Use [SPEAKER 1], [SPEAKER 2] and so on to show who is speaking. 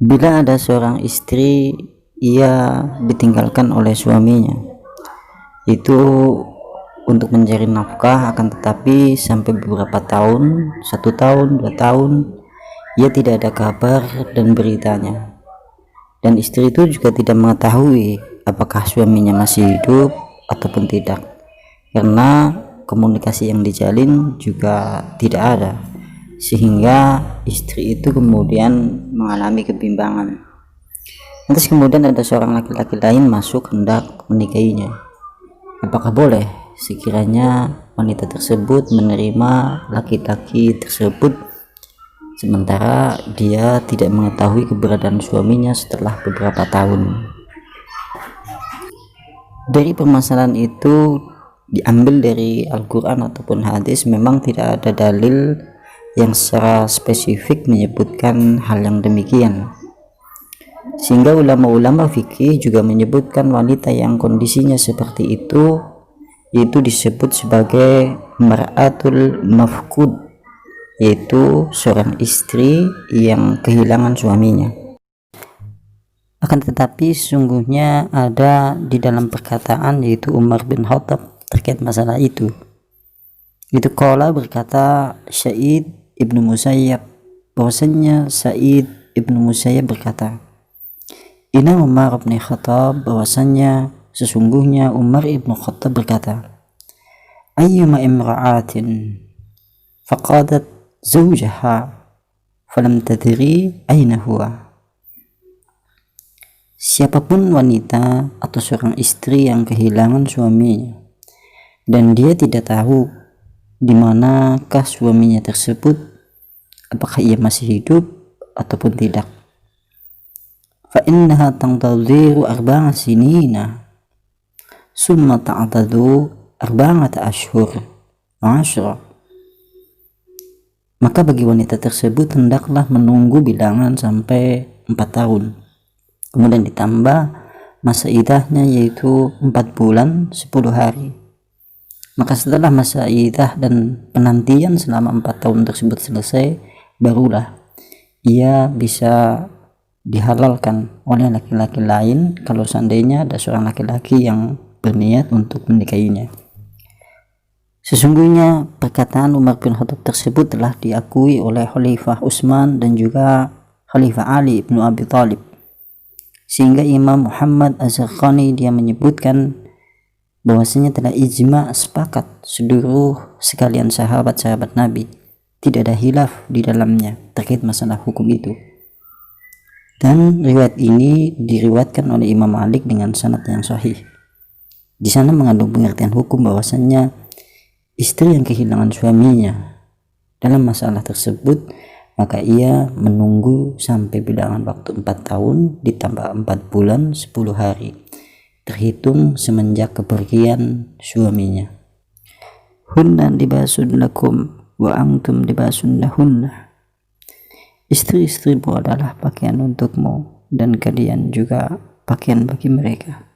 [SPEAKER 1] Bila ada seorang istri ia ditinggalkan oleh suaminya, itu untuk mencari nafkah, akan tetapi sampai beberapa tahun, 1 tahun, 2 tahun, ia tidak ada kabar dan beritanya, dan istri itu juga tidak mengetahui apakah suaminya masih hidup ataupun tidak, karena komunikasi yang dijalin juga tidak ada, sehingga istri itu kemudian mengalami kebimbangan. Lantas kemudian ada seorang laki-laki lain masuk hendak menikahinya. Apakah boleh sekiranya wanita tersebut menerima laki-laki tersebut sementara dia tidak mengetahui keberadaan suaminya setelah beberapa tahun? Dari permasalahan itu diambil dari Al-Quran ataupun hadis, memang tidak ada dalil yang secara spesifik menyebutkan hal yang demikian, sehingga ulama-ulama fikih juga menyebutkan wanita yang kondisinya seperti itu disebut sebagai mar'atul mafqud, yaitu seorang istri yang kehilangan suaminya. Akan tetapi sesungguhnya ada di dalam perkataan, yaitu Umar bin Khattab terkait masalah itu qala, berkata Sa'id ibnu Musayyab, bahwasanya Sa'id ibnu Musayyab berkata, Inna Umar bin Khattab, bahwasanya sesungguhnya Umar ibnu Khattab berkata, ayyuma imra'atin faqadat zawjaha falam tadri aina huwa, siapapun wanita atau seorang istri yang kehilangan suaminya dan dia tidak tahu di manakah suaminya tersebut, apakah ia masih hidup ataupun tidak, fa innaha tantadhiru arba'a sinina summa ta'tadu arba'ata ashhur wa 'ashra, maka bagi wanita tersebut hendaklah menunggu bilangan sampai 4 tahun, kemudian ditambah masa iddahnya yaitu 4 bulan 10 hari. Maka setelah masa iddah dan penantian selama 4 tahun tersebut selesai, barulah ia bisa dihalalkan oleh laki-laki lain kalau seandainya ada seorang laki-laki yang berniat untuk menikahinya. Sesungguhnya perkataan Umar bin Khattab tersebut telah diakui oleh Khalifah Utsman dan juga Khalifah Ali ibnu Abi Thalib, sehingga Imam Muhammad Az-Zarqani dia menyebutkan bahwasanya telah ijma, sepakat seluruh sekalian sahabat-sahabat Nabi, tidak ada khilaf di dalamnya terkait masalah hukum itu. Dan riwayat ini diriwayatkan oleh Imam Malik dengan sanad yang sahih. Di sana mengandung pengertian hukum bahwasanya istri yang kehilangan suaminya dalam masalah tersebut, maka ia menunggu sampai bilangan waktu 4 tahun ditambah 4 bulan 10 hari terhitung semenjak kepergian suaminya. Hunna libasun lakum wa antum libasun lahunna, istri-istrimu adalah pakaian untukmu dan kalian juga pakaian bagi mereka.